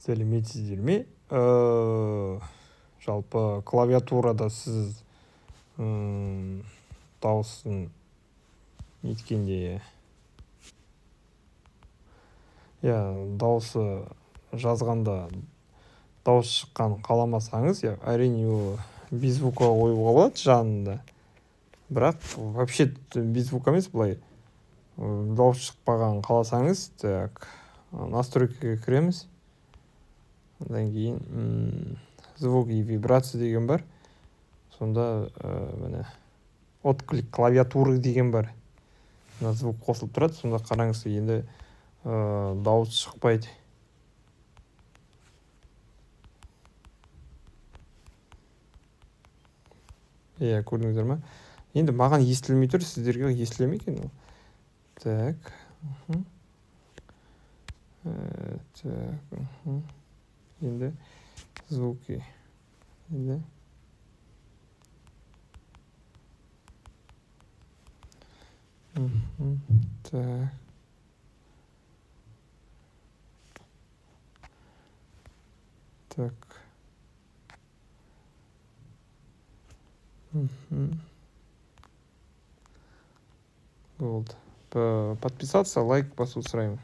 сәлеметсіздер ме? Жалпы клавиатурада сіз дауысын неткенде, дауысы жазғанда дауыс шыққан қаламасаңыз, әрине ол без звука қоюға болады жанында. Бірақ вообще без звука емес, былай дауыс шықпаған қаласаңыз, настройкаға кіреміз. Одан кейін звук и вибрация деген бар. Сонда міне отклик клавиатуры деген бар. Звук қосылып тұрады. Сонда қараңыз, енді дауыс шықпайды. Көрдіңіздер ме? Енді маған естілмей тұр, сіздерге естіле ме екен ол? Так. Енді звуки. Енді так. Так. Болды. Подписаться, лайк басу сұраймын.